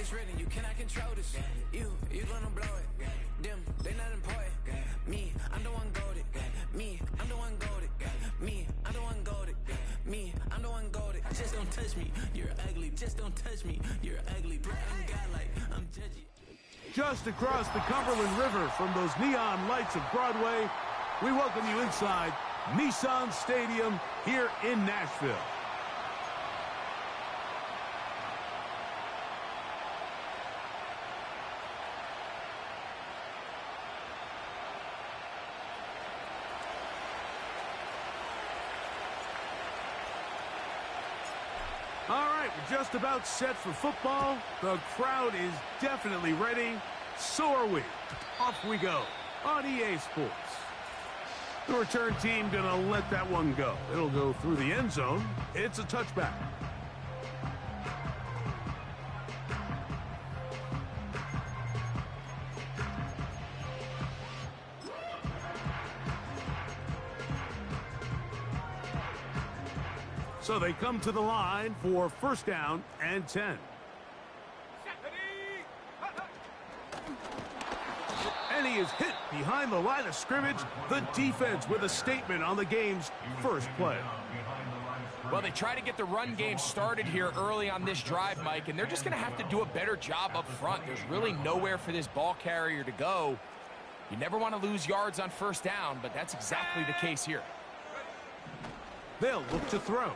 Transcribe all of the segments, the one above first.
it's written, you cannot control this. You gonna blow it. Them, they not important. Me, I'm the one goated. Me, I'm the one goated. Me, I'm the one goated. Me, I'm the one goated. Just don't touch me, you're ugly. Just don't touch me, you're ugly. Playing God like I'm judgy. Just across the Cumberland River from those neon lights of Broadway, we welcome you inside Nissan Stadium here in Nashville. All right, we're just about set for football. The crowd is definitely ready. So are we. Off we go on EA Sports. The return team gonna let that one go. It'll go through the end zone. It's a touchback. So they come to the line for first down and 10. And he is hit behind the line of scrimmage. The defense with a statement on the game's first play. Well, they try to get the run game started here early on this drive, Mike, and they're just going to have to do a better job up front. There's really nowhere for this ball carrier to go. You never want to lose yards on first down, but that's exactly the case here. They'll look to throw.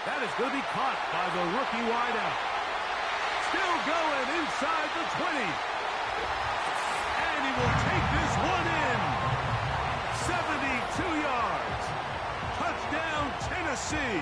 That is going to be caught by the rookie wideout. Still going inside the 20. And he will take this one in. 72 yards. Touchdown, Tennessee.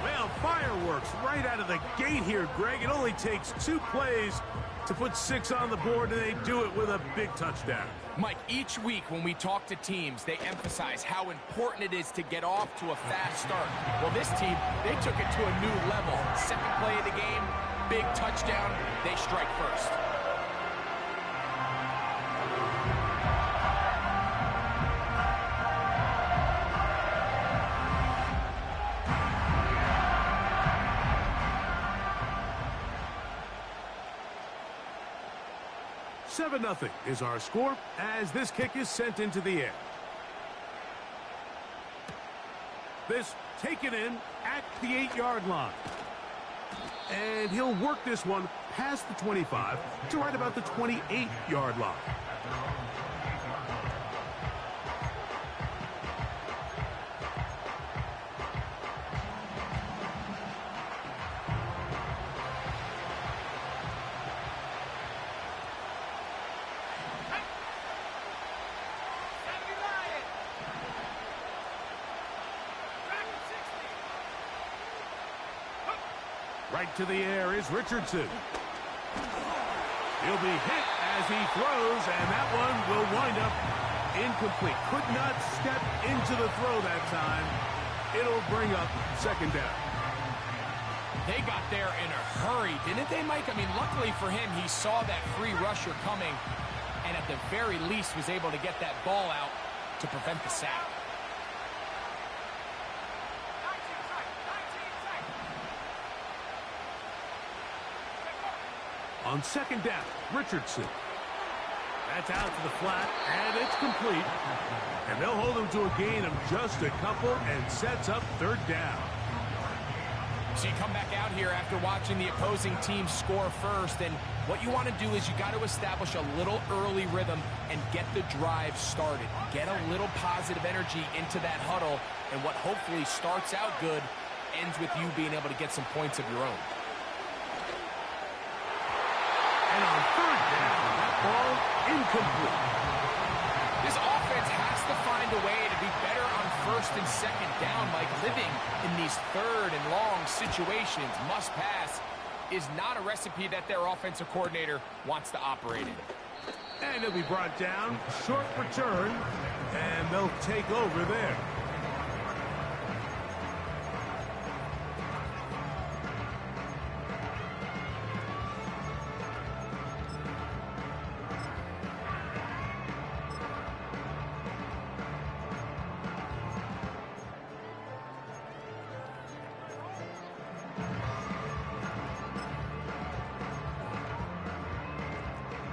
Well, fireworks right out of the gate here, Greg. It only takes 2 plays to put 6 on the board, and they do it with a big touchdown. Mike, each week when we talk to teams, they emphasize how important it is to get off to a fast start. Well, this team, they took it to a new level. Second play of the game, big touchdown, they strike first. Nothing is our score as this kick is sent into the air. This taken in at the 8-yard line. And he'll work this one past the 25 to right about the 28-yard line. Right to the air is Richardson. He'll be hit as he throws, and that one will wind up incomplete. Could not step into the throw that time. It'll bring up second down. They got there in a hurry, didn't they, Mike? I mean, luckily for him, he saw that free rusher coming, and at the very least was able to get that ball out to prevent the sack. On second down, Richardson. That's out to the flat, and it's complete. And they'll hold him to a gain of just a couple and sets up third down. So you come back out here after watching the opposing team score first, and what you want to do is you got to establish a little early rhythm and get the drive started. Get a little positive energy into that huddle, and what hopefully starts out good ends with you being able to get some points of your own. And on third down, that ball incomplete. This offense has to find a way to be better on first and second down. Like living in these third and long situations, must pass, is not a recipe that their offensive coordinator wants to operate in. And he'll be brought down, short return, and they'll take over there.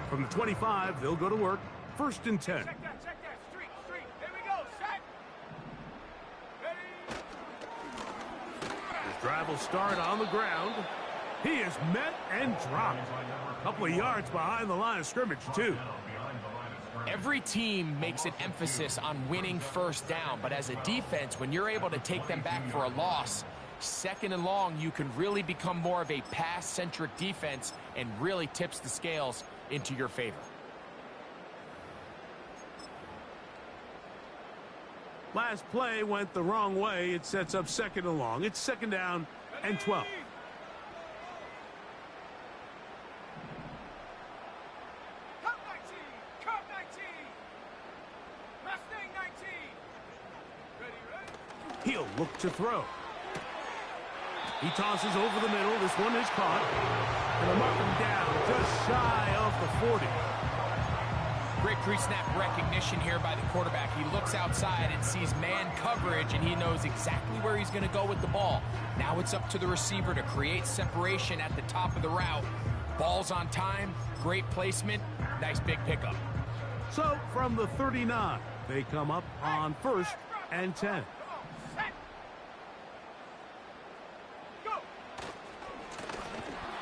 From the 25, they'll go to work. 1st and 10. Check that. Street. There we go. Set. Ready. His drive will start on the ground. He is met and dropped. A couple of yards behind the line of scrimmage, too. Every team makes an emphasis on winning first down, but as a defense, when you're able to take them back for a loss, 2nd and long, you can really become more of a pass-centric defense and really tips the scales into your favor. Last play went the wrong way. It sets up 2nd and long. It's 2nd down and 12. Cup 19. Mustang 19. Ready. He'll look to throw. He tosses over the middle. This one is caught. And a mark him down just shy of the 40. Great pre-snap recognition here by the quarterback. He looks outside and sees man coverage, and he knows exactly where he's going to go with the ball. Now it's up to the receiver to create separation at the top of the route. Ball's on time, great placement, nice big pickup. So from the 39, they come up on 1st and 10.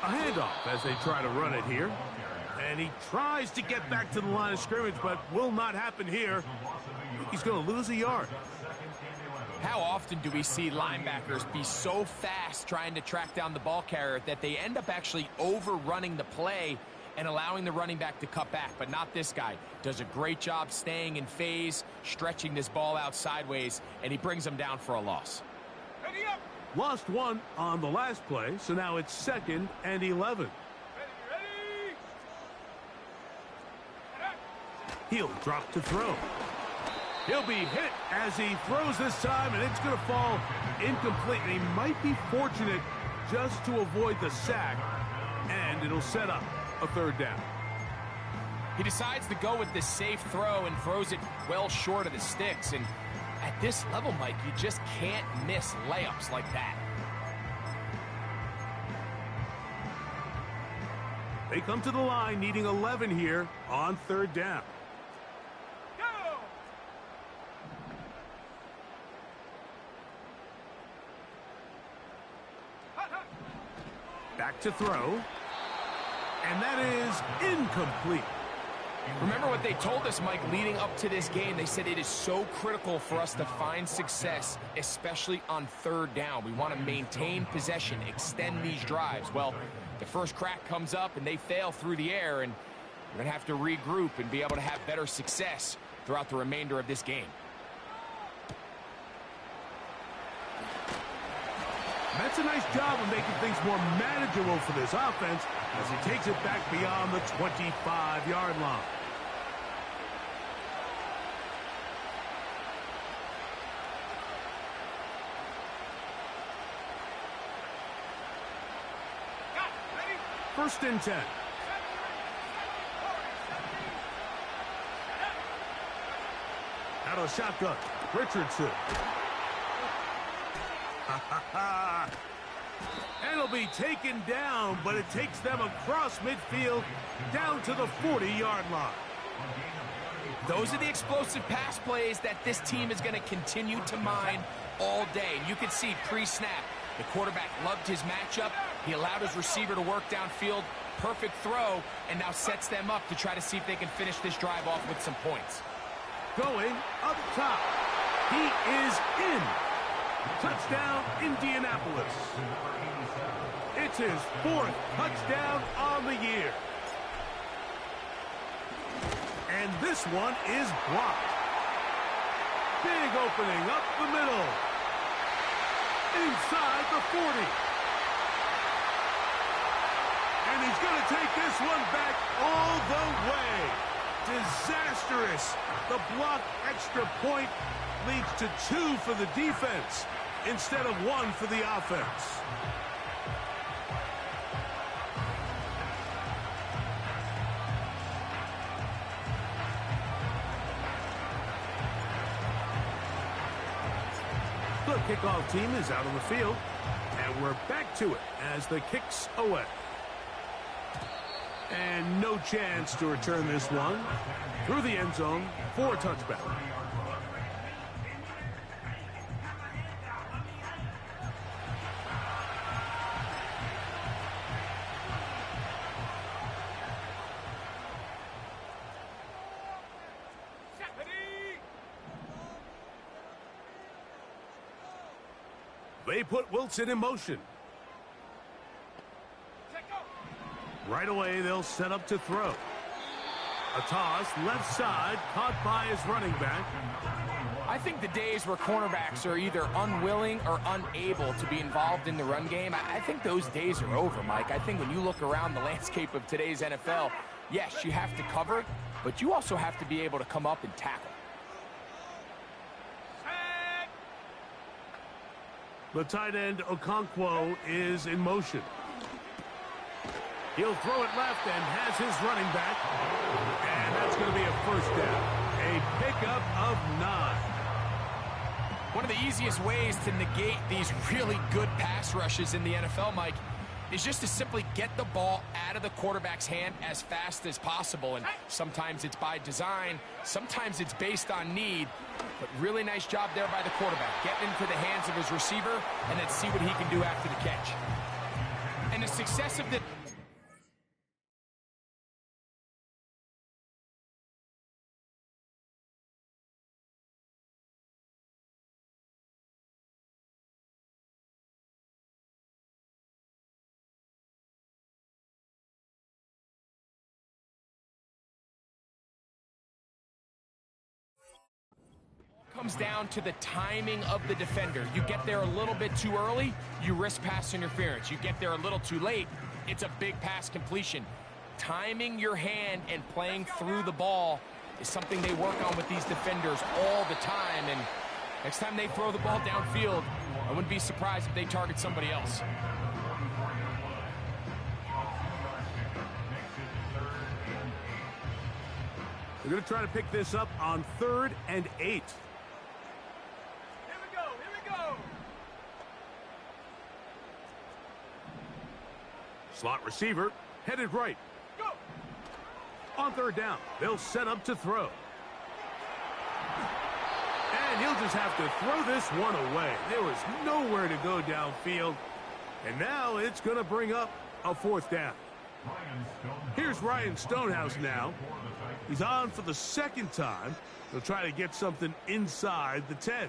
A handoff as they try to run it here. And he tries to get back to the line of scrimmage, but will not happen here. He's going to lose a yard. How often do we see linebackers be so fast trying to track down the ball carrier that they end up actually overrunning the play and allowing the running back to cut back? But not this guy. Does a great job staying in phase, stretching this ball out sideways, and he brings him down for a loss. Ready up. Lost one on the last play, so now it's 2nd and 11. Ready. He'll drop to throw. He'll be hit as he throws this time, and it's going to fall incomplete. And he might be fortunate just to avoid the sack, and it'll set up a 3rd down. He decides to go with the safe throw and throws it well short of the sticks. And at this level, Mike, you just can't miss layups like that. They come to the line needing 11 here on 3rd down. Go. Back to throw. And that is incomplete. Remember what they told us, Mike, leading up to this game. They said it is so critical for us to find success, especially on 3rd down. We want to maintain possession, extend these drives. Well, the first crack comes up and they fail through the air, and we're going to have to regroup and be able to have better success throughout the remainder of this game. That's a nice job of making things more manageable for this offense as he takes it back beyond the 25-yard line. Ready. 1st and 10. Out of the shotgun, Richardson. And it'll be taken down, but it takes them across midfield down to the 40-yard line. Those are the explosive pass plays that this team is going to continue to mine all day. And you can see pre-snap, the quarterback loved his matchup. He allowed his receiver to work downfield. Perfect throw, and now sets them up to try to see if they can finish this drive off with some points. Going up top. He is in. Touchdown, Indianapolis. It's his 4th touchdown on the year. And this one is blocked. Big opening up the middle. Inside the 40. And he's going to take this one back all the way. Disastrous. The blocked extra point leads to 2 for the defense instead of 1 for the offense. The kickoff team is out on the field, and we're back to it as the kick's away. And no chance to return this one through the end zone for a touchback. They put Wilson in motion. Right away, they'll set up to throw. A toss, left side, caught by his running back. I think the days where cornerbacks are either unwilling or unable to be involved in the run game, I think those days are over, Mike. I think when you look around the landscape of today's NFL, yes, you have to cover, but you also have to be able to come up and tackle. The tight end, Okonkwo, is in motion. He'll throw it left and has his running back. And that's going to be a first down. A pickup of 9. One of the easiest ways to negate these really good pass rushes in the NFL, Mike, is just to simply get the ball out of the quarterback's hand as fast as possible. And sometimes it's by design, sometimes it's based on need. But really nice job there by the quarterback. Getting into the hands of his receiver, and then see what he can do after the catch. And the success of the... comes down to the timing of the defender. You get there a little bit too early, you risk pass interference. You get there a little too late, it's a big pass completion. Timing your hand and playing through the ball is something they work on with these defenders all the time. And next time they throw the ball downfield, I wouldn't be surprised if they target somebody else. They're going to try to pick this up on 3rd and 8. Slot receiver, headed right. Go. On 3rd down, they'll set up to throw. And he'll just have to throw this one away. There was nowhere to go downfield. And now it's going to bring up a 4th down. Here's Ryan Stonehouse now. He's on for the 2nd time. He'll try to get something inside the 10.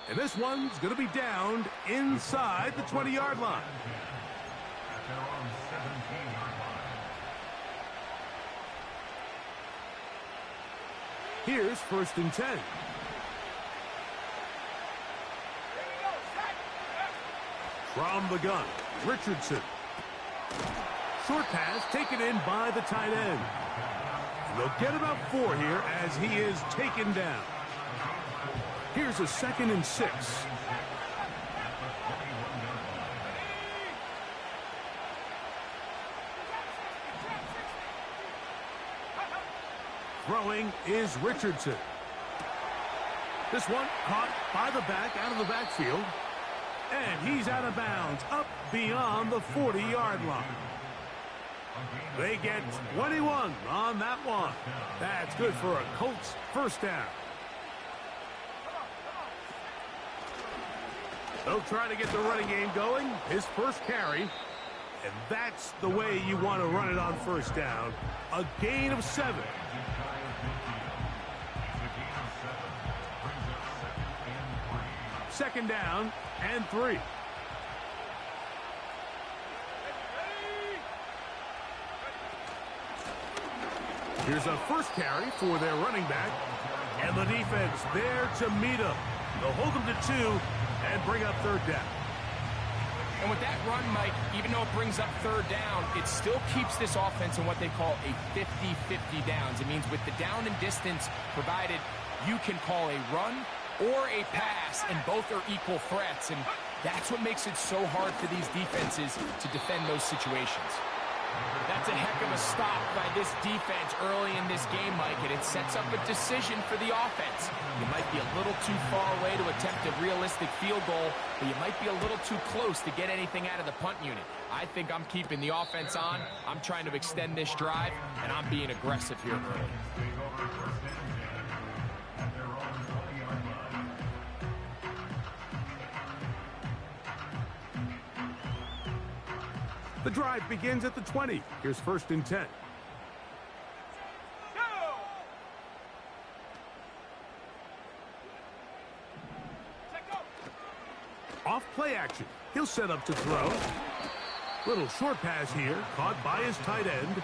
And this one's going to be downed inside the 20-yard line. Here's 1st and 10. From the gun, Richardson. Short pass taken in by the tight end. And they'll get about 4 here as he is taken down. Here's a 2nd and 6. Throwing is Richardson. This one caught by the back out of the backfield. And he's out of bounds up beyond the 40-yard line. They get 21 on that one. That's good for a Colts first down. They'll try to get the running game going. His first carry. And that's the way you want to run it on first down. A gain of 7. Second down and 3. Here's a first carry for their running back. And the defense there to meet him. They'll hold him to 2 and bring up 3rd down. And with that run, Mike, even though it brings up 3rd down, it still keeps this offense in what they call a 50-50 downs. It means with the down and distance provided, you can call a run or a pass, and both are equal threats. And that's what makes it so hard for these defenses to defend those situations. That's a heck of a stop by this defense early in this game, Mike, and it sets up a decision for the offense. You might be a little too far away to attempt a realistic field goal, but you might be a little too close to get anything out of the punt unit. I think I'm keeping the offense on. I'm trying to extend this drive, and I'm being aggressive here early. The drive begins at the 20. Here's 1st and 10. Go! Set go! Off play action. He'll set up to throw. Little short pass here, caught by his tight end.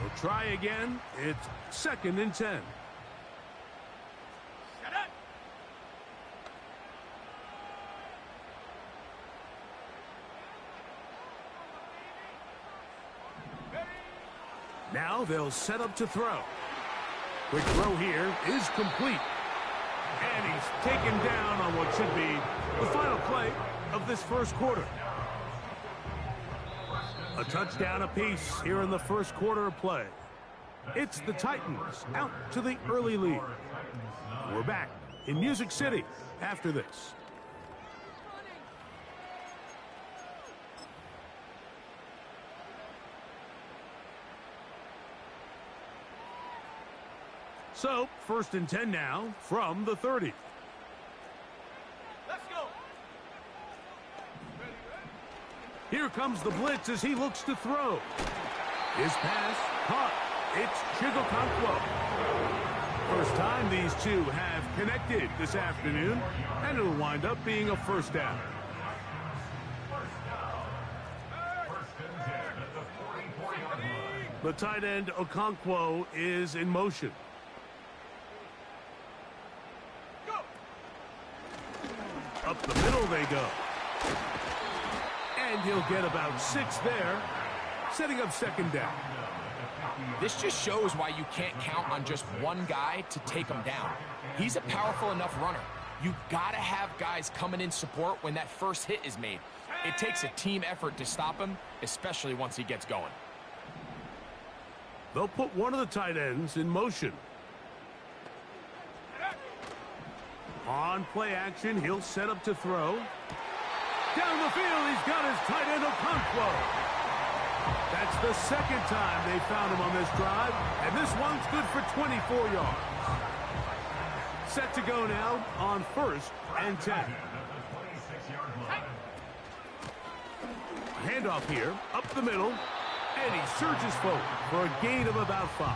We'll try again. It's 2nd and 10. Set it! Now they'll set up to throw. Quick throw here is complete. And he's taken down on what should be the final play of this 1st quarter. A touchdown apiece here in the 1st quarter of play. It's the Titans out to the early lead. We're back in Music City after this. So, 1st and 10 now from the 30. Let's go! Here comes the blitz as he looks to throw. His pass caught. It's Chigokonkwo. First time these two have connected this afternoon, and it'll wind up being a 1st down. The tight end Okonkwo is in motion. Up the middle they go. And he'll get about 6 there, setting up 2nd down. This just shows why you can't count on just one guy to take him down. He's a powerful enough runner. You gotta have guys coming in support when that first hit is made. It takes a team effort to stop him, especially once he gets going. They'll put one of the tight ends in motion. On play action, he'll set up to throw. Down the field, he's got his tight end Okonkwo. That's the 2nd time they found him on this drive, and this one's good for 24 yards. Set to go now on 1st and 10. Handoff here, up the middle, and he surges forward for a gain of about 5.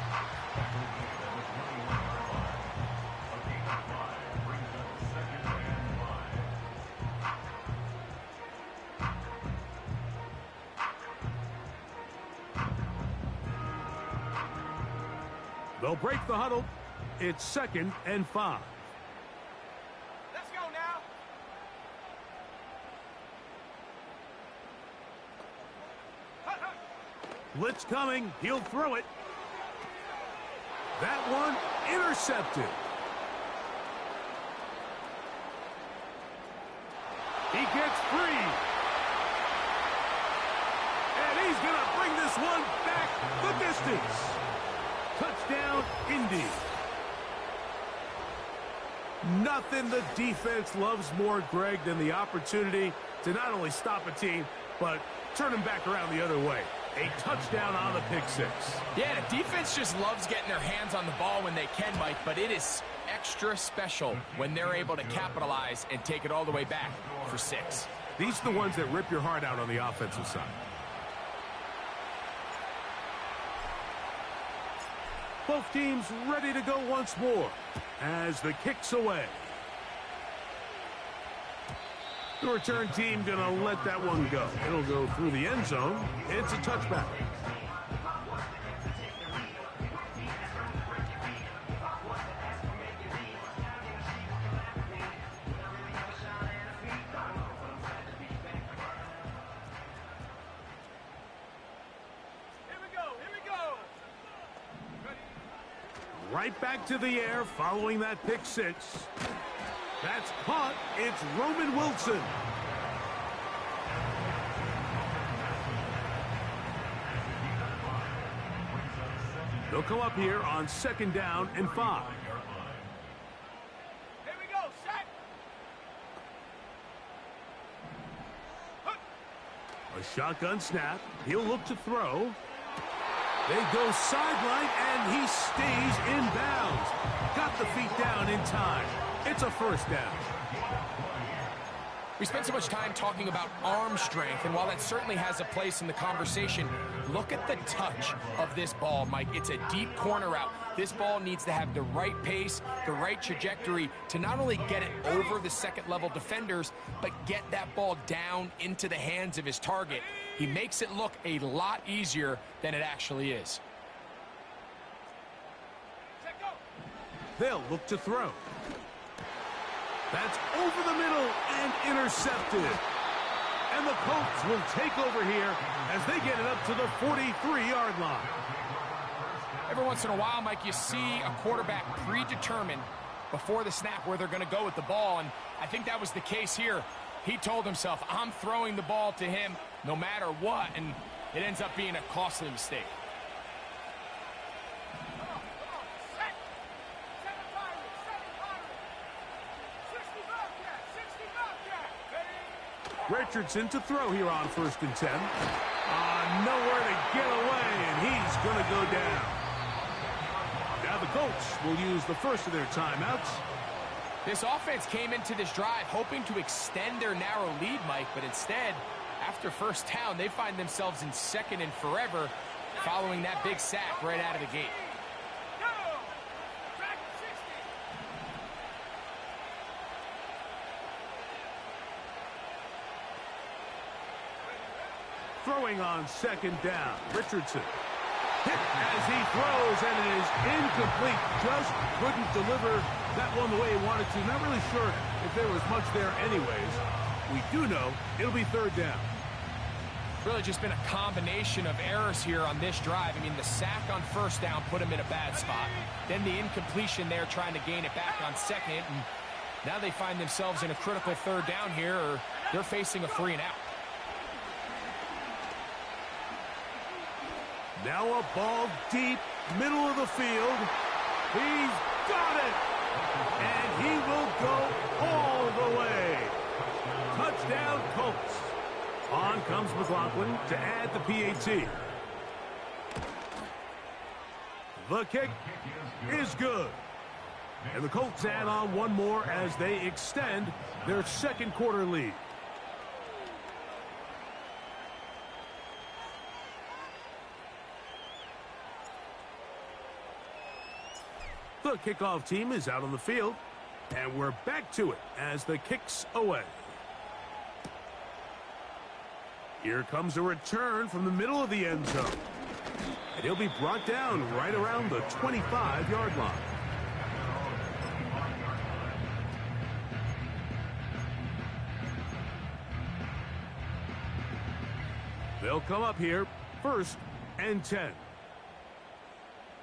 They'll break the huddle. It's 2nd and 5. Let's go now! Blitz coming. He'll throw it. That one intercepted. He gets free. And he's going to bring this one back the distance. Touchdown, Indy. Nothing the defense loves more, Greg, than the opportunity to not only stop a team, but turn them back around the other way. A touchdown on the pick 6. Yeah, the defense just loves getting their hands on the ball when they can, Mike, but it is extra special when they're able to capitalize and take it all the way back for 6. These are the ones that rip your heart out on the offensive side. Both teams ready to go once more as the kick's away. The return team going to let that one go. It'll go through the end zone. It's a touchback. Right back to the air following that pick six. That's caught. It's Roman Wilson. They'll come up here on 2nd down and 5. Here we go, set. A shotgun snap. He'll look to throw. They go sideline, and he stays in bounds. Got the feet down in time. It's a 1st down. We spent so much time talking about arm strength, and while that certainly has a place in the conversation, look at the touch of this ball, Mike. It's a deep corner route. This ball needs to have the right pace, the right trajectory to not only get it over the second-level defenders, but get that ball down into the hands of his target. He makes it look a lot easier than it actually is. Set, go. They'll look to throw. That's over the middle and intercepted. And the Colts will take over here as they get it up to the 43-yard line. Every once in a while, Mike, you see a quarterback predetermined before the snap where they're going to go with the ball, and I think that was the case here. He told himself, I'm throwing the ball to him no matter what, and it ends up being a costly mistake. Richardson to throw here on 1st and 10. Nowhere to get away, and he's going to go down. Now the Colts will use the first of their timeouts. This offense came into this drive hoping to extend their narrow lead, Mike, but instead, after 1st down, they find themselves in 2nd and forever following that big sack right out of the gate. Throwing on 2nd down, Richardson. Hit as he throws, and it is incomplete. Just couldn't deliver that one the way he wanted to. Not really sure if there was much there anyways. We do know it'll be 3rd down. Really just been a combination of errors here on this drive. I mean, the sack on 1st down put him in a bad spot. Then the incompletion there trying to gain it back on 2nd. And now they find themselves in a critical 3rd down here, or they're facing a 3 and out. Now a ball deep, middle of the field. He's got it! And he will go all the way. Touchdown, Colts. On comes McLaughlin to add the PAT. The kick is good. And the Colts add on one more as they extend their 2nd quarter lead. The kickoff team is out on the field, and we're back to it as the kick's away. Here comes a return from the middle of the end zone, and he'll be brought down right around the 25-yard line. They'll come up here 1st and 10.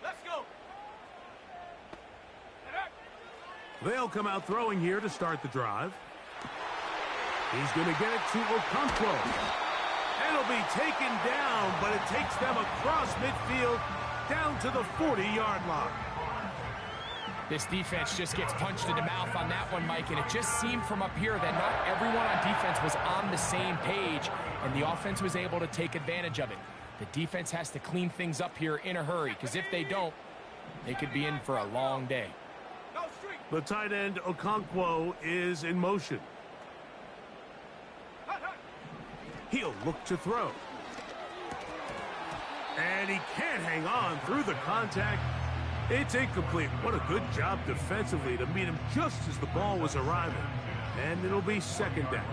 Let's go. They'll come out throwing here to start the drive. He's going to get it to Okonkwo. And it'll be taken down, but it takes them across midfield down to the 40-yard line. This defense just gets punched in the mouth on that one, Mike, and it just seemed from up here that not everyone on defense was on the same page, and the offense was able to take advantage of it. The defense has to clean things up here in a hurry, because if they don't, they could be in for a long day. The tight end, Okonkwo, is in motion. He'll look to throw. And he can't hang on through the contact. It's incomplete. What a good job defensively to meet him just as the ball was arriving. And it'll be 2nd down.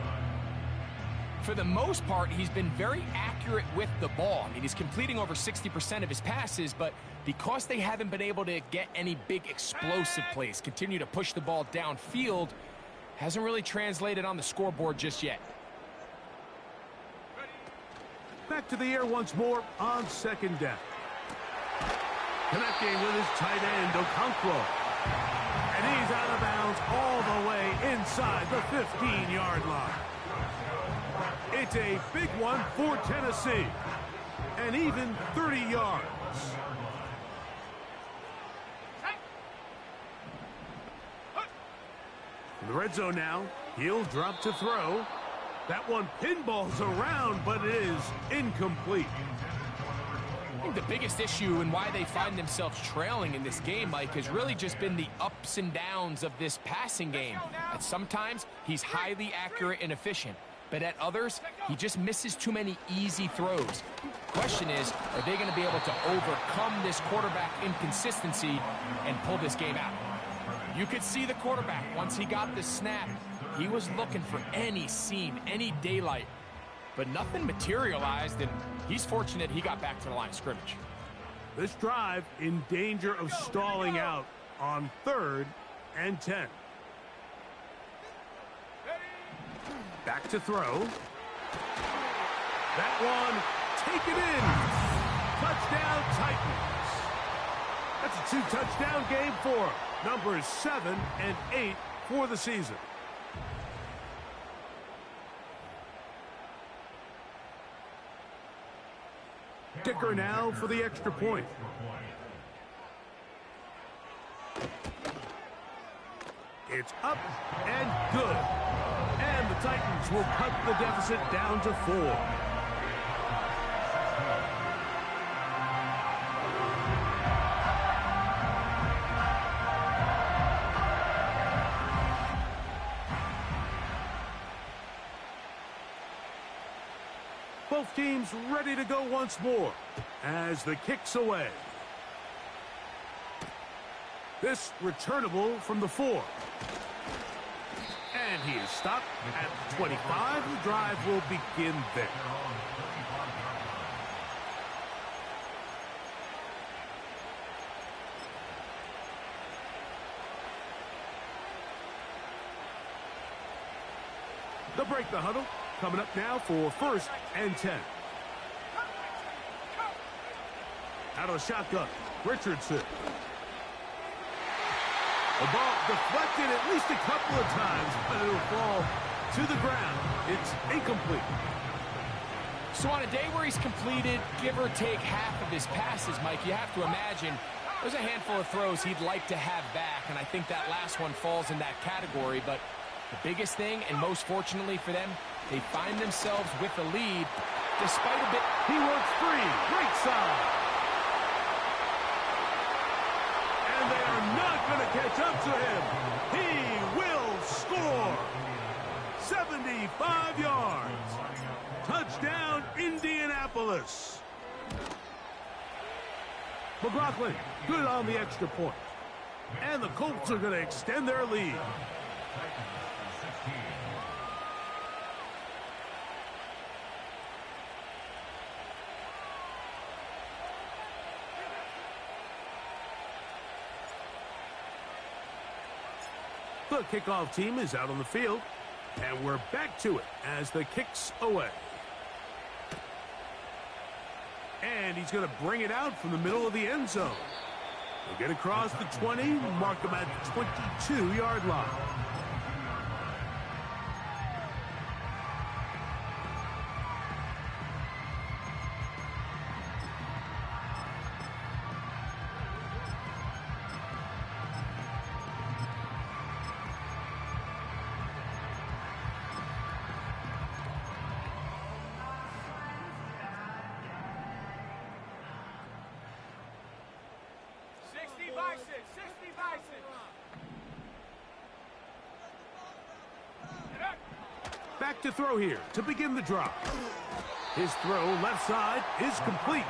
For the most part, he's been very accurate with the ball. I mean, he's completing over 60% of his passes, but because they haven't been able to get any big explosive plays, continue to push the ball downfield, hasn't really translated on the scoreboard just yet. Back to the air once more on 2nd down. Connecting with his tight end, Okonkwo. And he's out of bounds all the way inside the 15-yard line. It's a big one for Tennessee. And even 30 yards. In the red zone now. He'll drop to throw. That one pinballs around, but it is incomplete. I think the biggest issue and why they find themselves trailing in this game, Mike, has really just been the ups and downs of this passing game. At sometimes, he's highly accurate and efficient, but at others, he just misses too many easy throws. Question is, are they going to be able to overcome this quarterback inconsistency and pull this game out? You could see the quarterback, once he got the snap, he was looking for any seam, any daylight. But nothing materialized, and he's fortunate he got back to the line of scrimmage. This drive in danger of stalling out on 3rd and 10. Back to throw. That one, take it in. Touchdown Titans. That's a 2-touchdown game for him. Numbers 7 and 8 for the season. Kicker now for the extra point. It's up and good. And the Titans will cut the deficit down to 4. Both teams ready to go once more as the kick's away. This returnable from the 4. And he is stopped at 25. The drive will begin there. They'll break the huddle. Coming up now for 1st and 10. Out of the shotgun, Richardson. The ball deflected at least a couple of times, but it'll fall to the ground. It's incomplete. So on a day where he's completed, give or take half of his passes, Mike, you have to imagine there's a handful of throws he'd like to have back, and I think that last one falls in that category. But the biggest thing, and most fortunately for them, they find themselves with the lead despite a bit. He works free, right side. And they are not going to catch up to him. He will score. 75 yards. Touchdown, Indianapolis. McLaughlin, good on the extra point. And the Colts are going to extend their lead. The kickoff team is out on the field, and we're back to it as the kick's away. And he's going to bring it out from the middle of the end zone. He'll get across the 20, mark him at the 22-yard line. Back to throw here to begin the drop. His throw left side is complete.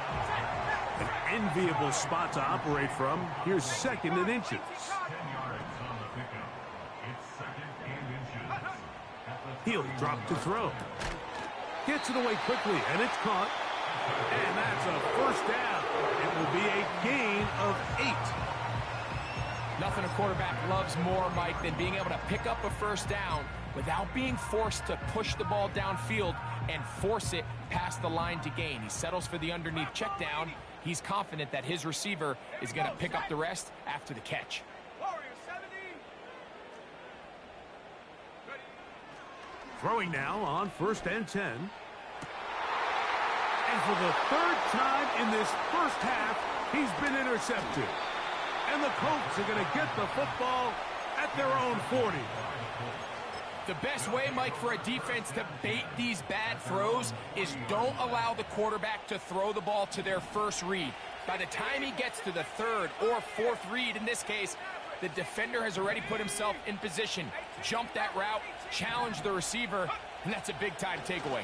An enviable spot to operate from. Here's 2nd and inches. He'll drop to throw. Gets it away quickly, and it's caught. And that's a 1st down. It will be a gain of 8. Nothing a quarterback loves more, Mike, than being able to pick up a 1st down without being forced to push the ball downfield and force it past the line to gain. He settles for the underneath check down. He's confident that his receiver is going to pick up the rest after the catch. Throwing now on 1st and 10. And for the 3rd time in this first half, he's been intercepted. And the Colts are going to get the football at their own 40. The best way, Mike, for a defense to bait these bad throws is don't allow the quarterback to throw the ball to their first read. By the time he gets to the 3rd or 4th read, in this case, the defender has already put himself in position, jumped that route, challenged the receiver, and that's a big-time takeaway.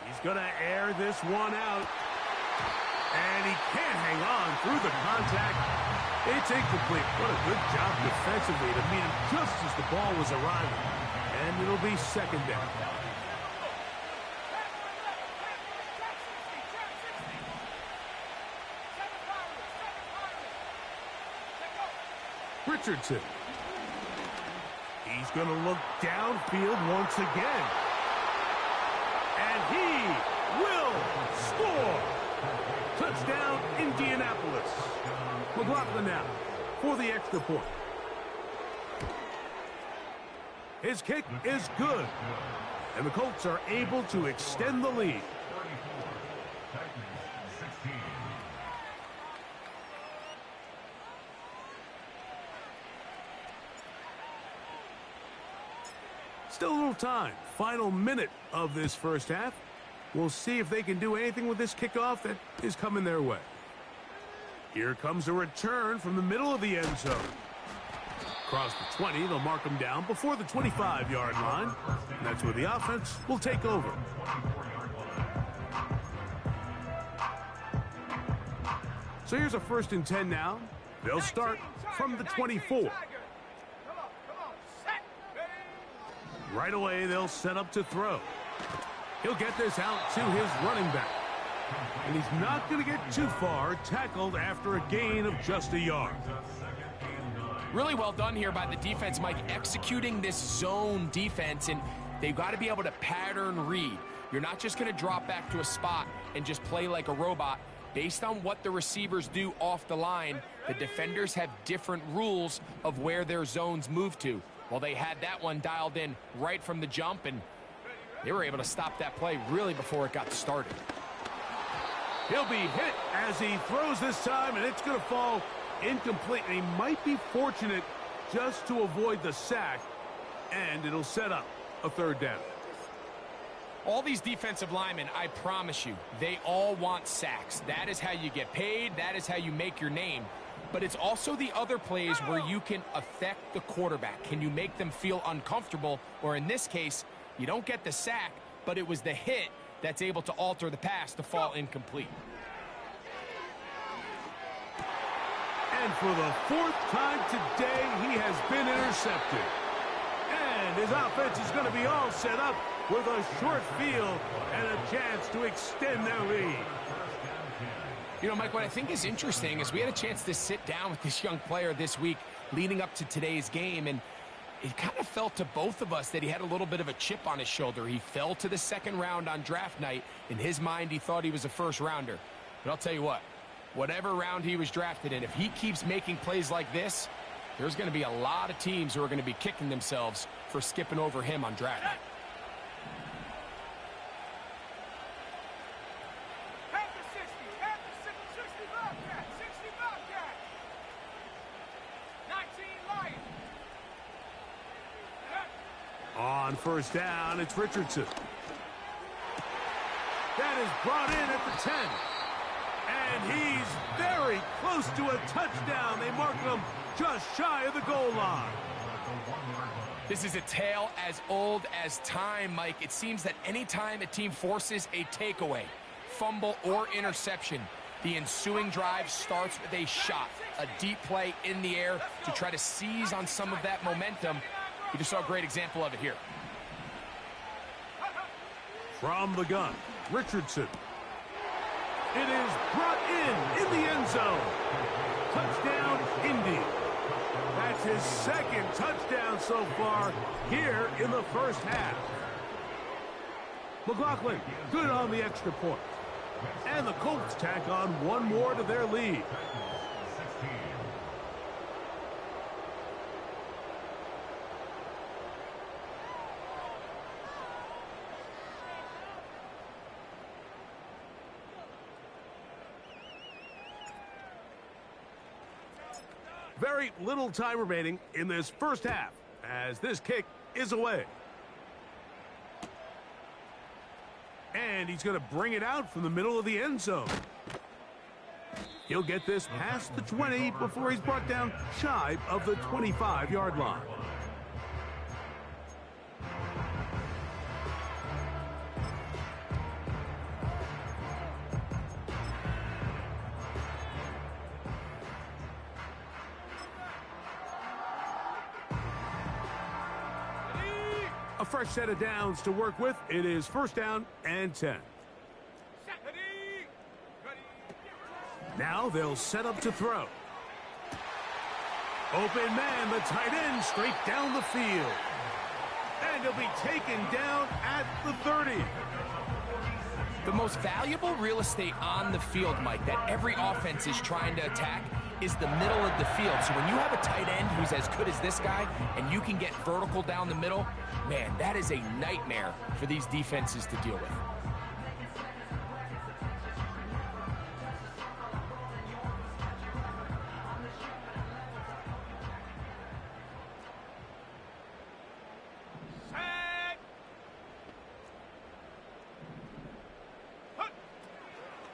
He's going to air this one out. And he can't hang on through the contact. It's incomplete. What a good job defensively to meet him just as the ball was arriving. And it'll be 2nd down. Richardson. He's going to look downfield once again. And he will score. Touchdown, Indianapolis. McLaughlin now for the extra point. His kick is good. And the Colts are able to extend the lead. Still a little time. Final minute of this first half. We'll see if they can do anything with this kickoff that is coming their way. Here comes a return from the middle of the end zone. Across the 20, they'll mark them down before the 25-yard line. And that's where the offense will take over. So here's a 1st and 10 now. They'll start from the 24. Right away, they'll set up to throw. He'll get this out to his running back. And he's not going to get too far, tackled after a gain of just a yard. Really well done here by the defense, Mike, executing this zone defense, and they've got to be able to pattern read. You're not just going to drop back to a spot and just play like a robot. Based on what the receivers do off the line, the defenders have different rules of where their zones move to. Well, they had that one dialed in right from the jump, and they were able to stop that play really before it got started. He'll be hit as he throws this time, and it's going to fall incomplete. And he might be fortunate just to avoid the sack, and it'll set up a 3rd down. All these defensive linemen, I promise you, they all want sacks. That is how you get paid. That is how you make your name. But it's also the other plays where you can affect the quarterback. Can you make them feel uncomfortable? Or in this case, you don't get the sack, but it was the hit that's able to alter the pass to fall incomplete. And for the 4th time today, he has been intercepted. And his offense is going to be all set up with a short field and a chance to extend their lead. You know, Mike, what I think is interesting is we had a chance to sit down with this young player this week leading up to today's game, and it kind of felt to both of us that he had a little bit of a chip on his shoulder. He fell to the 2nd round on draft night. In his mind, he thought he was a 1st rounder. But I'll tell you what, whatever round he was drafted in, if he keeps making plays like this, there's going to be a lot of teams who are going to be kicking themselves for skipping over him on draft night. On 1st down, it's Richardson. That is brought in at the 10. And he's very close to a touchdown. They mark him just shy of the goal line. This is a tale as old as time, Mike. It seems that anytime a team forces a takeaway, fumble, or interception, the ensuing drive starts with a shot, a deep play in the air to try to seize on some of that momentum. You just saw a great example of it here. From the gun, Richardson. It is brought in the end zone. Touchdown, Indy. That's his 2nd touchdown so far here in the first half. McLaughlin, good on the extra point. And the Colts tack on one more to their lead. Very little time remaining in this first half as this kick is away. And he's going to bring it out from the middle of the end zone. He'll get this past the 20 before he's brought down shy of the 25-yard line. A fresh set of downs to work with. It is first down and 10. Now they'll set up to throw. Open man, the tight end, straight down the field. And he'll be taken down at the 30. The most valuable real estate on the field, Mike, that every offense is trying to attack is the middle of the field. So when you have a tight end who's as good as this guy and you can get vertical down the middle, man, that is a nightmare for these defenses to deal with.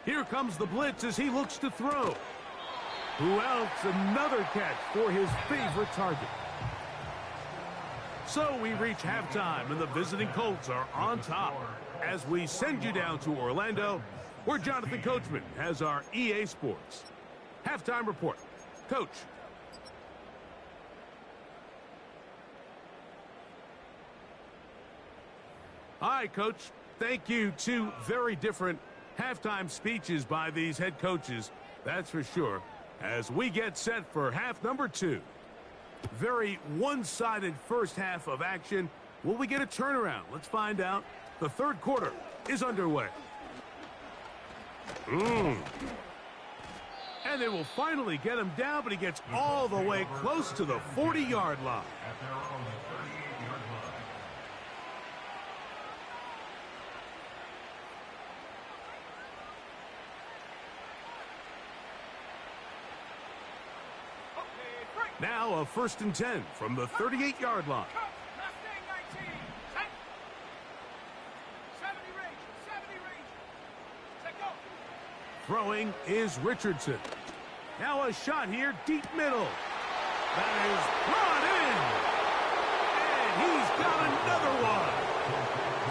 Here comes the blitz as he looks to throw. Who else? Another catch for his favorite target. So we reach halftime, and the visiting Colts are on top as we send you down to Orlando, where Jonathan Coachman has our EA Sports halftime report. Coach. Hi, Coach. Thank you. Two very different halftime speeches by these head coaches, that's for sure, as we get set for half number 2. Very one-sided first half of action. Will we get a turnaround? Let's find out. The third quarter is underway. And they will finally get him down, but he gets all the way close to the 40-yard line. Now a 1st and 10 from the 38-yard line. Throwing is Richardson. Now a shot here, deep middle. That is brought in. And he's got another one.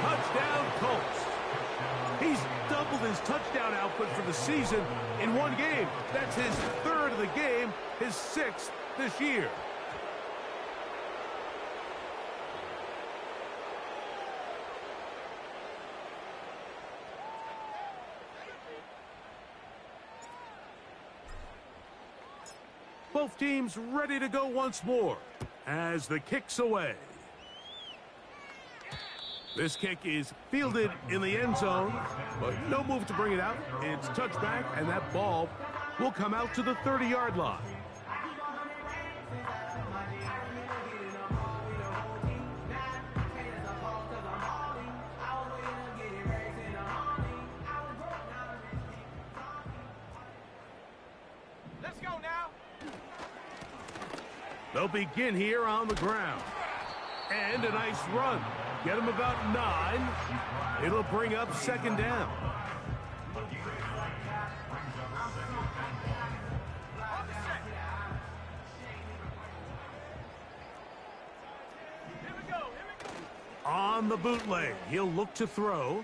Touchdown, Colts. He's doubled his touchdown output for the season in one game. That's his 3rd of the game, his 6th this year. Both teams ready to go once more as the kick's away. This kick is fielded in the end zone, but no move to bring it out. It's touchback, and that ball will come out to the 30-yard line. Let's go now. They'll begin here on the ground. And a nice run. Get him about 9. It'll bring up 2nd down. On the bootleg, he'll look to throw.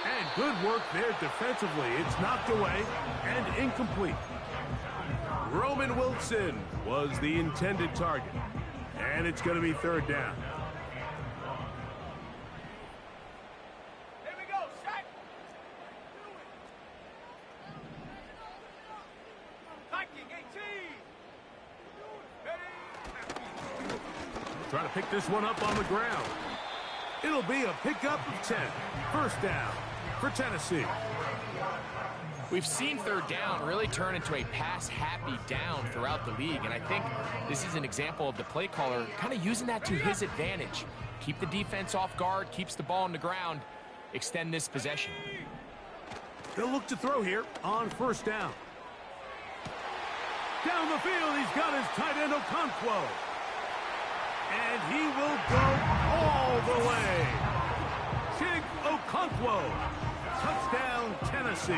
And good work there defensively. It's knocked away and incomplete. Roman Wilson was the intended target. And it's going to be 3rd down. Here we go, set. Hiking 18. Try to pick this one up on the ground. It'll be a pickup of 10. First down for Tennessee. We've seen third down really turn into a pass-happy down throughout the league, and I think this is an example of the play caller kind of using that to his advantage. Keep the defense off guard, keeps the ball on the ground, extend this possession. They'll look to throw here on first down. Down the field, he's got his tight end Okonkwo. And he will go all the way. Chig Okonkwo. Touchdown, Tennessee.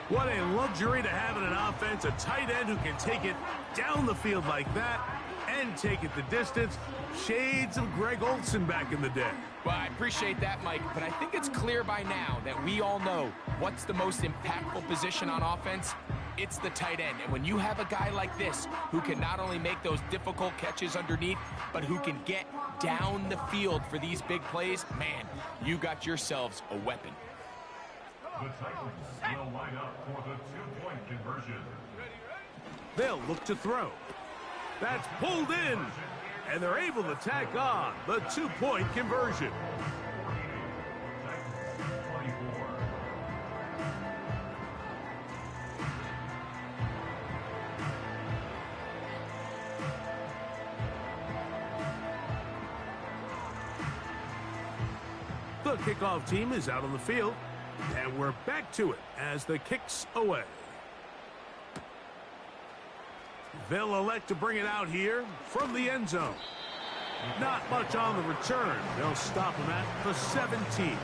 What a luxury to have in an offense, a tight end who can take it down the field like that and take it the distance. Shades of Greg Olsen back in the day. Well, I appreciate that, Mike, but I think it's clear by now that we all know what's the most impactful position on offense. It's the tight end. And when you have a guy like this who can not only make those difficult catches underneath, but who can get down the field for these big plays, man, you got yourselves a weapon. The Titans will line up for the two-point conversion. They'll look to throw. That's pulled in, and they're able to tack on the two-point conversion. Titans 24. The kickoff team is out on the field, and we're back to it as the kick's away. They'll elect to bring it out here from the end zone. Not much on the return. They'll stop him at the 17.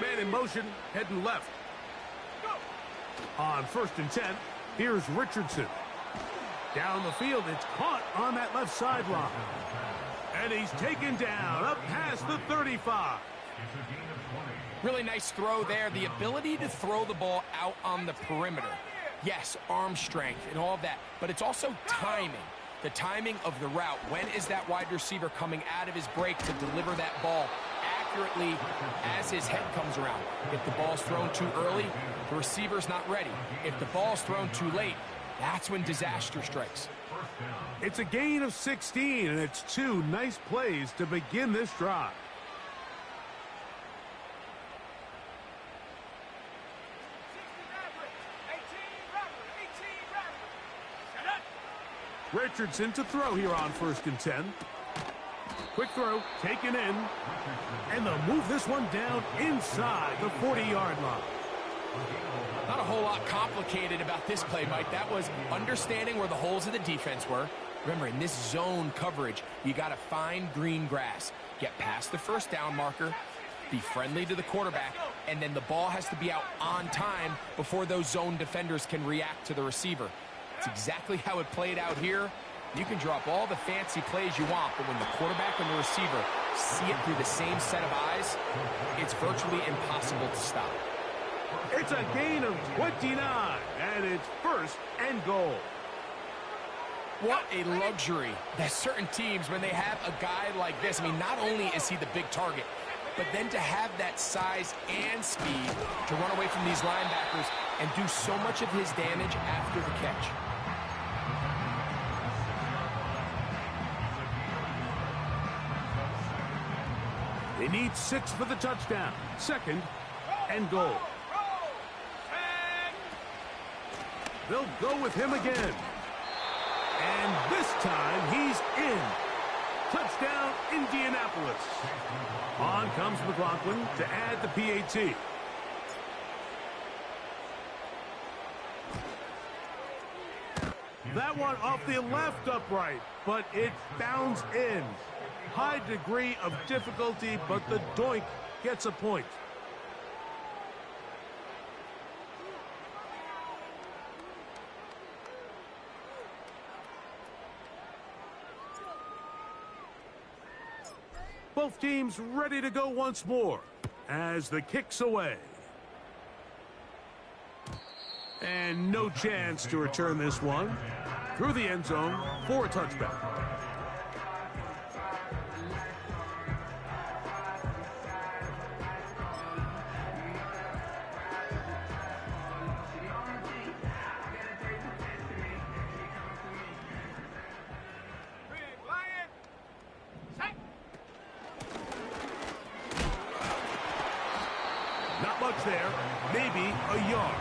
Man in motion, heading left. On 1st and 10, here's Richardson. Down the field, it's caught on that left sideline. And he's taken down up past the 35. Really nice throw there. The ability to throw the ball out on the perimeter. Yes, arm strength and all of that, but it's also timing. The timing of the route. When is that wide receiver coming out of his break to deliver that ball accurately as his head comes around? If the ball's thrown too early, the receiver's not ready. If the ball's thrown too late, that's when disaster strikes. It's a gain of 16, and it's two nice plays to begin this drive. Richardson to throw here on 1st and 10. Quick throw, taken in, and they'll move this one down inside the 40-yard line. Not a whole lot complicated about this play, Mike. That was understanding where the holes of the defense were. Remember, in this zone coverage, you got to find green grass. Get past the first down marker, be friendly to the quarterback, and then the ball has to be out on time before those zone defenders can react to the receiver. It's exactly how it played out here. You can drop all the fancy plays you want, but when the quarterback and the receiver see it through the same set of eyes, it's virtually impossible to stop. It's a gain of 29, and it's 1st and goal. What a luxury that certain teams, when they have a guy like this, I mean, not only is he the big target, but then to have that size and speed to run away from these linebackers and do so much of his damage after the catch. They need 6 for the touchdown. 2nd and goal. They'll go with him again. And this time he's in. Touchdown, Indianapolis. On comes McLaughlin to add the PAT. That one off the left upright, but it bounds in. High degree of difficulty, but the doink gets a point. Both teams ready to go once more as the kick's away. And no chance to return this one through the end zone for a touchback. Not much there. Maybe a yard.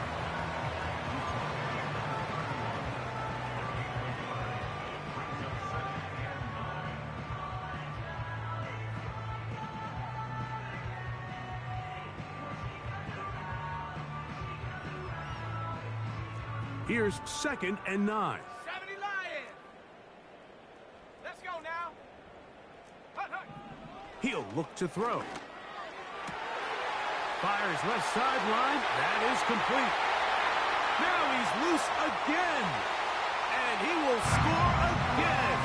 Here's 2nd and 9. 70 Lions. Let's go now. Hut, hut. He'll look to throw. Fires left sideline. That is complete. Now he's loose again. And he will score again.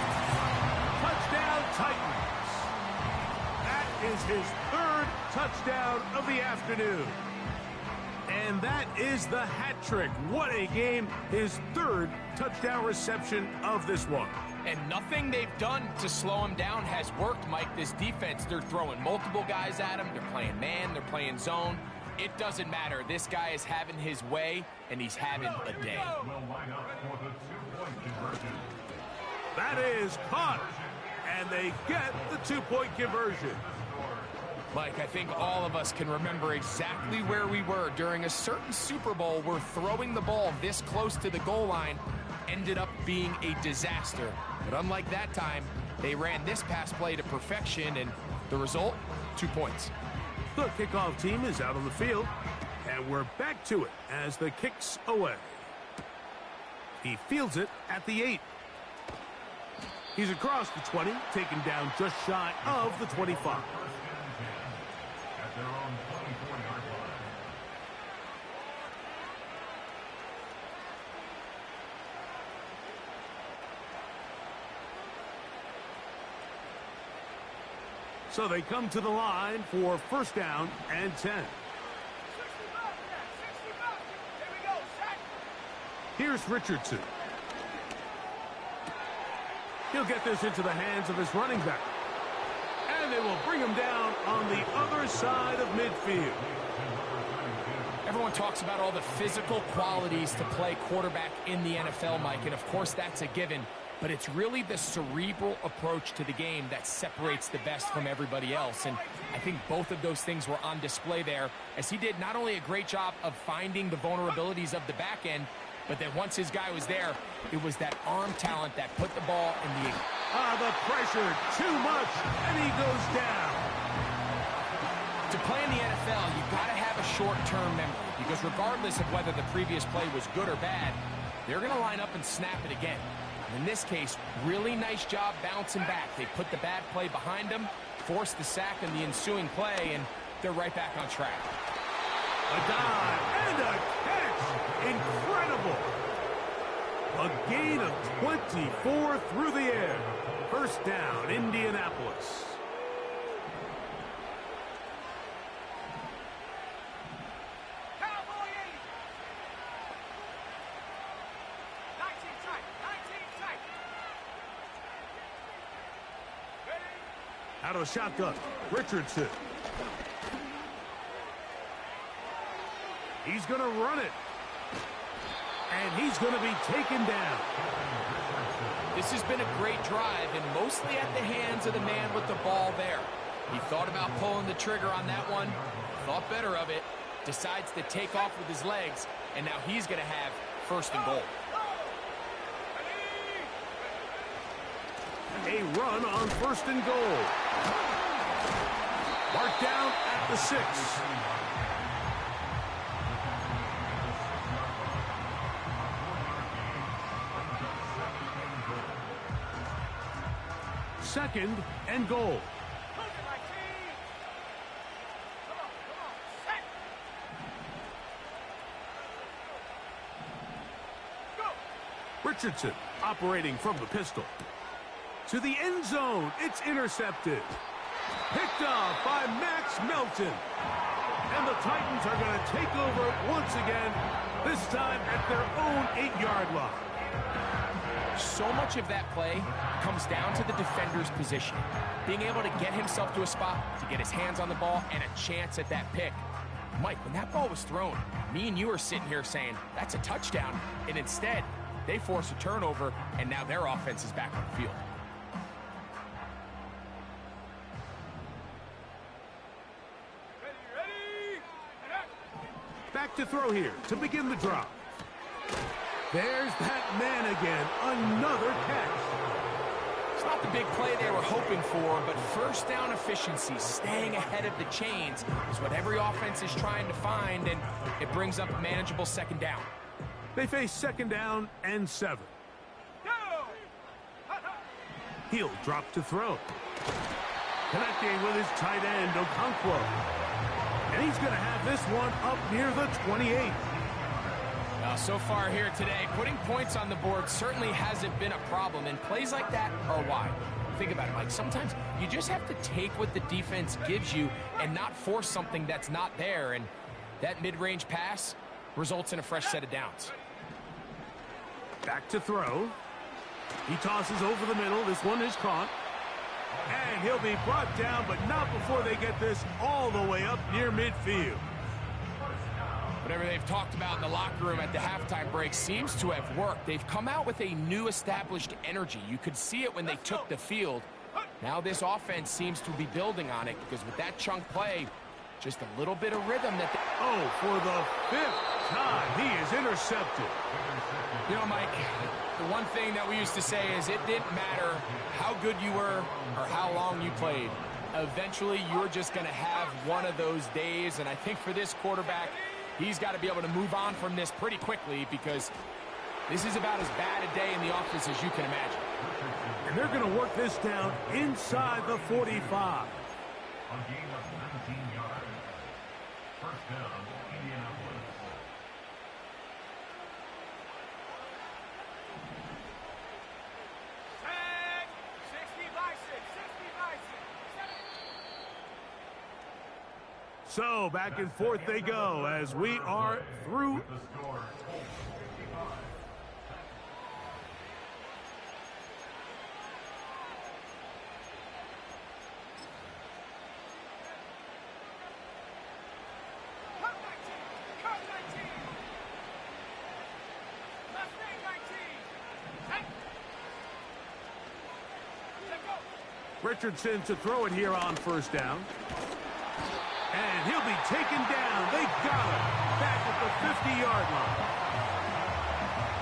Touchdown, Titans. That is his 3rd touchdown of the afternoon. And that is the hat trick. What a game. His 3rd touchdown reception of this one. And nothing they've done to slow him down has worked, Mike. This defense, they're throwing multiple guys at him. They're playing man. They're playing zone. It doesn't matter. This guy is having his way, and he's having a day. Will line up for the 2-point conversion. That is caught. And they get the 2-point conversion. Mike, I think all of us can remember exactly where we were during a certain Super Bowl where throwing the ball this close to the goal line ended up being a disaster. But unlike that time, they ran this pass play to perfection, and the result, 2 points. The kickoff team is out on the field, and we're back to it as the kick's away. He fields it at the 8. He's across the 20, taken down just shy of the 25. At their own 24-yard line. So they come to the line for 1st down and 10. 60 bucks, yeah, 60 bucks. Here we go, set. Here's Richardson. He'll get this into the hands of his running back. And they will bring him down on the other side of midfield. Everyone talks about all the physical qualities to play quarterback in the NFL, Mike, and of course that's a given. But it's really the cerebral approach to the game that separates the best from everybody else. And I think both of those things were on display there, as he did not only a great job of finding the vulnerabilities of the back end, but then once his guy was there, it was that arm talent that put the ball in the air. The pressure, too much, and he goes down. To play in the NFL, you've got to have a short-term memory, because regardless of whether the previous play was good or bad, they're going to line up and snap it again. In this case, really nice job bouncing back. They put the bad play behind them, forced the sack in the ensuing play, and they're right back on track. A dive and a catch. Incredible. A gain of 24 through the air. 1st down, Indianapolis. Cowboy 80. 19 tight, 19 tight. Ready? Out of the shotgun, Richardson. He's going to run it. And he's going to be taken down. This has been a great drive, and mostly at the hands of the man with the ball there. He thought about pulling the trigger on that one, thought better of it, decides to take off with his legs, and now he's going to have 1st and goal. A run on 1st and goal. Marked down at the 6. Second and goal. Look at my team. Come on, set. Go. Richardson operating from the pistol. To the end zone. It's intercepted. Picked off by Max Melton. And the Titans are going to take over once again, this time at their own 8-yard line. So much of that play comes down to the defender's position. Being able to get himself to a spot, to get his hands on the ball, and a chance at that pick. Mike, when that ball was thrown, me and you are sitting here saying, that's a touchdown. And instead, they force a turnover, and now their offense is back on the field. Ready, and action. Back to throw here to begin the drive. There's that man again. Another catch. It's not the big play they were hoping for, but first down efficiency, staying ahead of the chains, is what every offense is trying to find, and it brings up a manageable second down. They face second down and 7. He'll drop to throw. Connecting with his tight end, Okonkwo. And he's going to have this one up near the 28. Now, so far here today, putting points on the board certainly hasn't been a problem, and plays like that are why. Think about it, Mike. Sometimes you just have to take what the defense gives you and not force something that's not there, and that mid-range pass results in a fresh set of downs. Back to throw. He tosses over the middle. This one is caught. And he'll be brought down, but not before they get this all the way up near midfield. Whatever they've talked about in the locker room at the halftime break seems to have worked. They've come out with a new established energy. You could see it when they took the field. Now this offense seems to be building on it, because with that chunk play, just a little bit of rhythm that they... Oh, for the 5th time, he is intercepted. You know, Mike, the one thing that we used to say is it didn't matter how good you were or how long you played. Eventually, you're just going to have one of those days, and I think for this quarterback, he's got to be able to move on from this pretty quickly, because this is about as bad a day in the office as you can imagine. And they're going to work this down inside the 45. A gain of 19 yards. First down, Indianapolis. Tag. 60 by 6. 60 by 6. So back and forth they go as we are through. The score, Colts 55. Cut 19. Cut 19. Left wing 19. Hey. Let go. Richardson to throw it here on first down. And he'll be taken down. They got him back at the 50-yard line.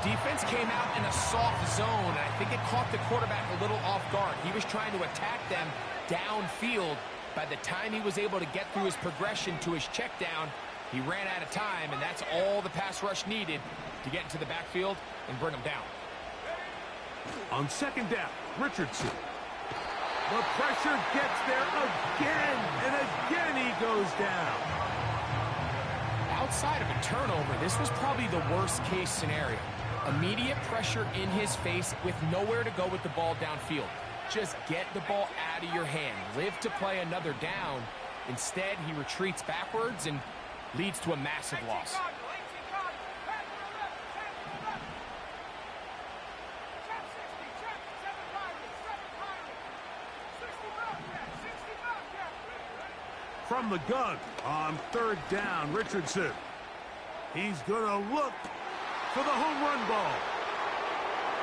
Defense came out in a soft zone, and I think it caught the quarterback a little off guard. He was trying to attack them downfield. By the time he was able to get through his progression to his check down, he ran out of time, and that's all the pass rush needed to get into the backfield and bring him down. On second down, Richardson. The pressure gets there again, and again he goes down. Outside of a turnover, this was probably the worst-case scenario. Immediate pressure in his face with nowhere to go with the ball downfield. Just get the ball out of your hand. Live to play another down. Instead, he retreats backwards and leads to a massive loss. From the gun on third down, Richardson. He's going to look for the home run ball.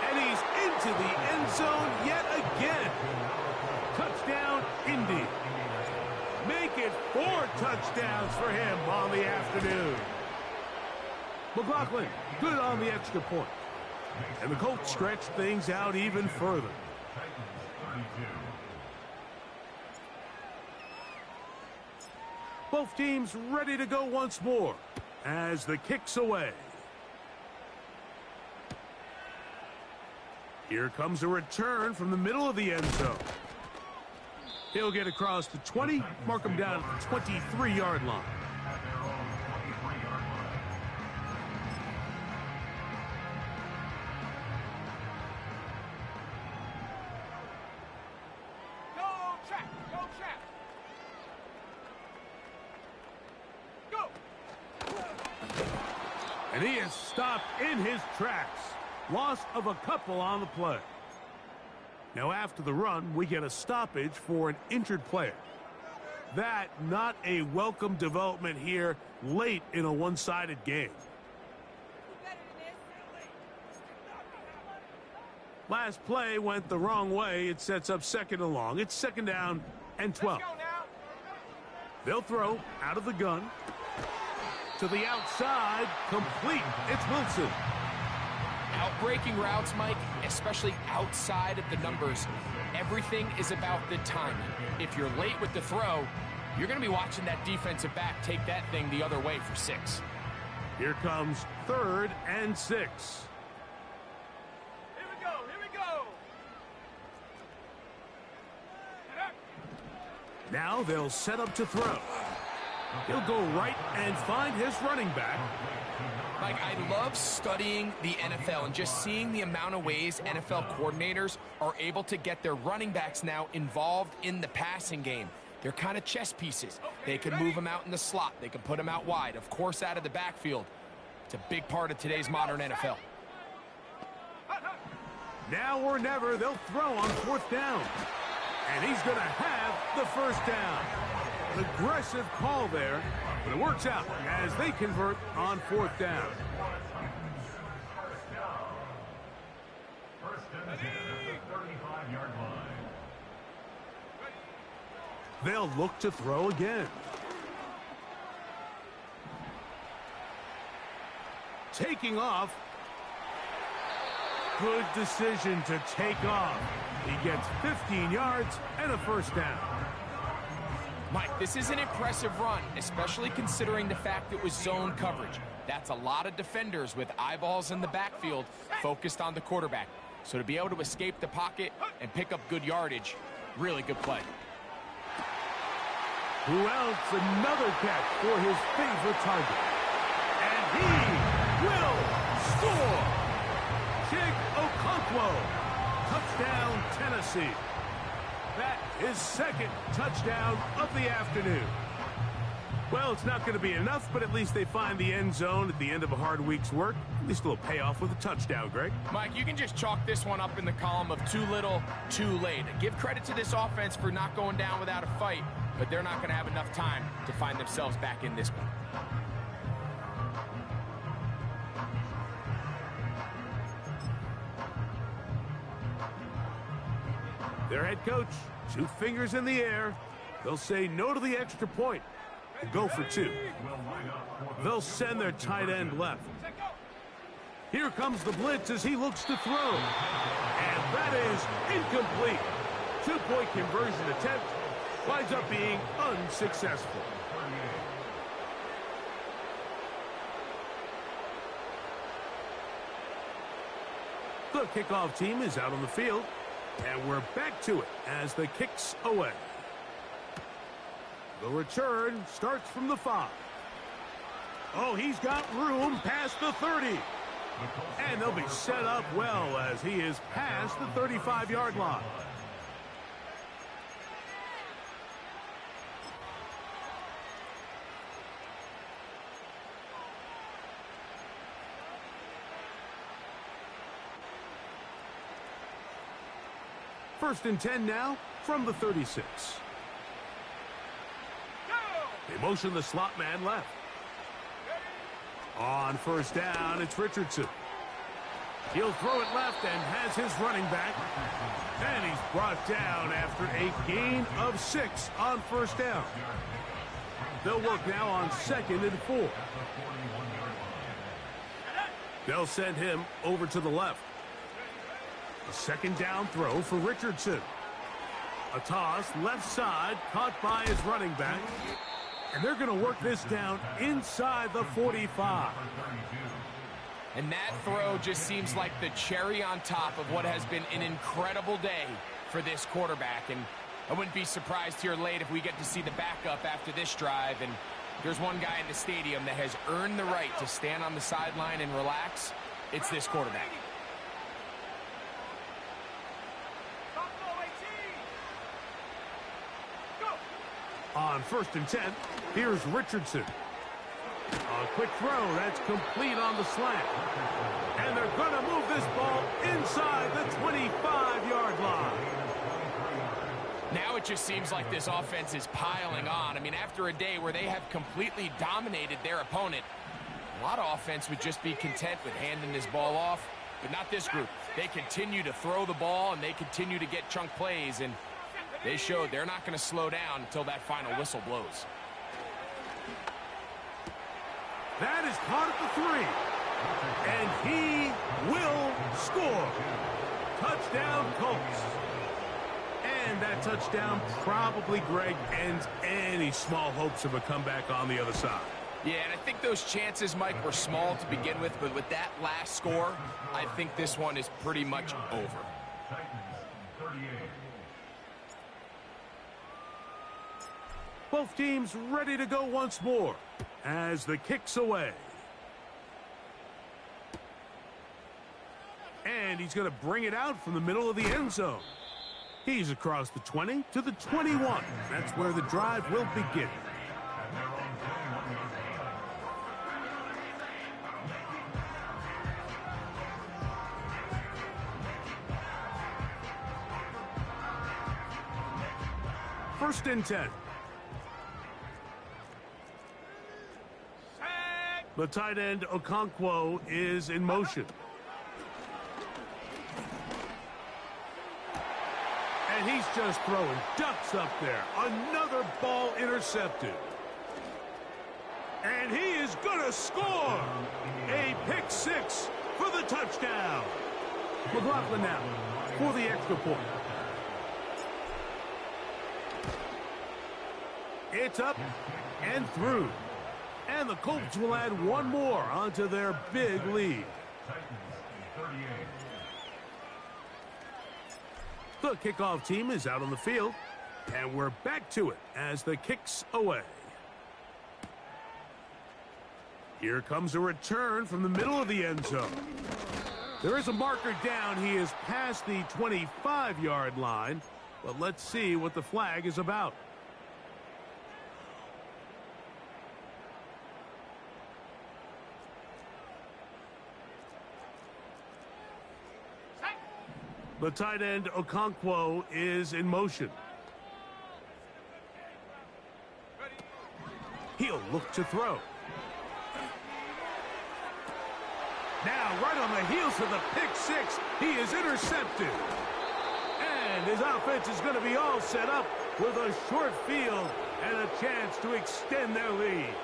And he's into the end zone yet again. Touchdown, Indy. Make it 4 touchdowns for him on the afternoon. McLaughlin, good on the extra point. And the Colts stretch things out even further. Titans 32. Both teams ready to go once more as the kick's away. Here comes a return from the middle of the end zone. He'll get across the 20, mark him down at the 23-yard line. At their own 23-yard line. Go track. Go track. Go. And he is stopped in his tracks. Loss of a couple on the play. Now after the run, we get a stoppage for an injured player. That not a welcome development here late in a one-sided game. Last play went the wrong way. It sets up second and long. It's second down and 12. Let's go now. They'll throw out of the gun. To the outside, complete. It's Wilson. Outbreaking routes, Mike, especially outside of the numbers, everything is about the timing. If you're late with the throw, you're going to be watching that defensive back take that thing the other way for 6. Here comes 3rd and 6. Here we go. Here we go. Now they'll set up to throw. He'll go right and find his running back. Mike, I love studying the NFL and just seeing the amount of ways NFL coordinators are able to get their running backs now involved in the passing game. They're kind of chess pieces. They can move them out in the slot. They can put them out wide, of course, out of the backfield. It's a big part of today's modern NFL. Now or never, they'll throw on 4th down. And he's going to have the 1st down. An aggressive call there, but it works out as they convert on 4th down. First and 10 at the 35-yard line. They'll look to throw again. Taking off. Good decision to take off. He gets 15 yards and a 1st down. Mike, this is an impressive run, especially considering the fact it was zone coverage. That's a lot of defenders with eyeballs in the backfield focused on the quarterback. So to be able to escape the pocket and pick up good yardage, really good play. Who else? Another catch for his favorite target. And he will score! Chig Okonkwo. Touchdown, Tennessee. That is 2nd touchdown of the afternoon. Well, it's not going to be enough, but at least they find the end zone at the end of a hard week's work. At least it'll pay off with a touchdown, Greg. Mike, you can just chalk this one up in the column of too little, too late. Give credit to this offense for not going down without a fight, but they're not going to have enough time to find themselves back in this one. Their head coach, 2 fingers in the air. They'll say no to the extra point and go for 2. They'll send their tight end left. Here comes the blitz as he looks to throw. And that is incomplete. 2-point conversion attempt winds up being unsuccessful. The kickoff team is out on the field. And we're back to it as the kick's away. The return starts from the 5. Oh, he's got room past the 30. And they'll be set up well as he is past the 35-yard line. First and 10 now from the 36. They motion the slot man left. On 1st down, it's Richardson. He'll throw it left and has his running back. And he's brought down after a gain of 6 on 1st down. They'll work now on 2nd and 4. They'll send him over to the left. A 2nd down throw for Richardson. A toss left side caught by his running back. And they're going to work this down inside the 45. And that throw just seems like the cherry on top of what has been an incredible day for this quarterback. And I wouldn't be surprised here late if we get to see the backup after this drive. And there's one guy in the stadium that has earned the right to stand on the sideline and relax. It's this quarterback. On 1st and 10, here's Richardson. A quick throw, that's complete on the slant. And they're going to move this ball inside the 25-yard line. Now it just seems like this offense is piling on. I mean, after a day where they have completely dominated their opponent, a lot of offense would just be content with handing this ball off, but not this group. They continue to throw the ball, and they continue to get chunk plays, and they showed they're not going to slow down until that final whistle blows. That is caught at the 3. And he will score. Touchdown, Colts. And that touchdown probably, Greg, ends any small hopes of a comeback on the other side. Yeah, and I think those chances, Mike, were small to begin with, but with that last score, I think this one is pretty much over. Titans, 38. Both teams ready to go once more as the kick's away. And he's going to bring it out from the middle of the end zone. He's across the 20 to the 21. That's where the drive will begin. First and 10. The tight end Okonkwo is in motion. And he's just throwing ducks up there. Another ball intercepted. And he is going to score. A pick 6 for the touchdown. McLaughlin now for the extra point. It's up and through. And the Colts will add one more onto their big lead. The kickoff team is out on the field, and we're back to it as the kick's away. Here comes a return from the middle of the end zone. There is a marker down. He is past the 25-yard line, but let's see what the flag is about. The tight end Okonkwo is in motion. He'll look to throw. Now, right on the heels of the pick 6, he is intercepted. And his offense is going to be all set up with a short field and a chance to extend their lead.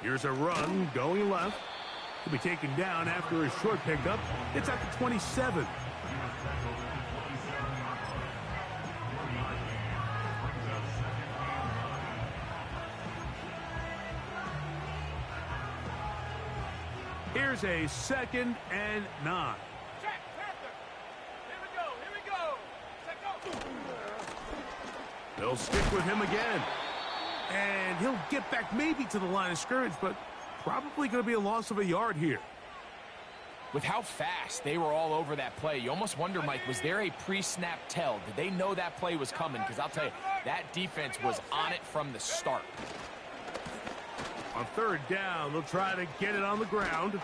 Here's a run going left. He'll be taken down after a short pickup. It's at the 27. Here's a 2nd and 9. Check, Panther. Here we go. Set, go. They'll stick with him again. And he'll get back maybe to the line of scrimmage, but probably going to be a loss of a yard here. With how fast they were all over that play, you almost wonder, Mike, was there a pre-snap tell? Did they know that play was coming? Because I'll tell you, that defense was on it from the start. On 3rd down, they'll try to get it on the ground.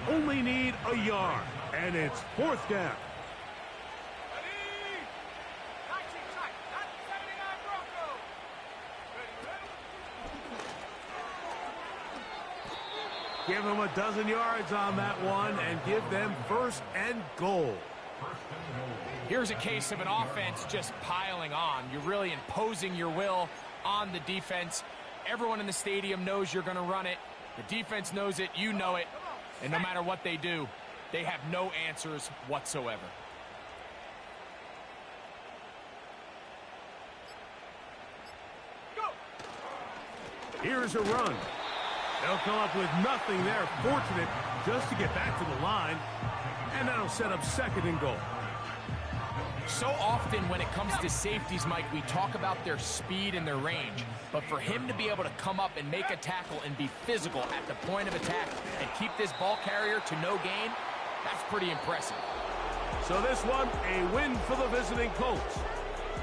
Only need a yard, and it's 4th down. Ready? 19 tight. 79 Broncos. Ready? Give them a dozen yards on that one and give them 1st and goal. Here's a case of an offense just piling on. You're really imposing your will on the defense. Everyone in the stadium knows you're going to run it. The defense knows it. You know it. And no matter what they do, they have no answers whatsoever. Go. Here's a run. They'll come up with nothing there. Fortunate just to get back to the line. And that'll set up 2nd and goal. So often when it comes to safeties, Mike, we talk about their speed and their range. But for him to be able to come up and make a tackle and be physical at the point of attack and keep this ball carrier to no gain, that's pretty impressive. So this one, a win for the visiting Colts.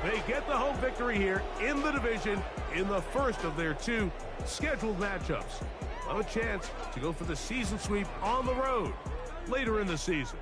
They get the home victory here in the division in the first of their 2 scheduled matchups. A chance to go for the season sweep on the road later in the season.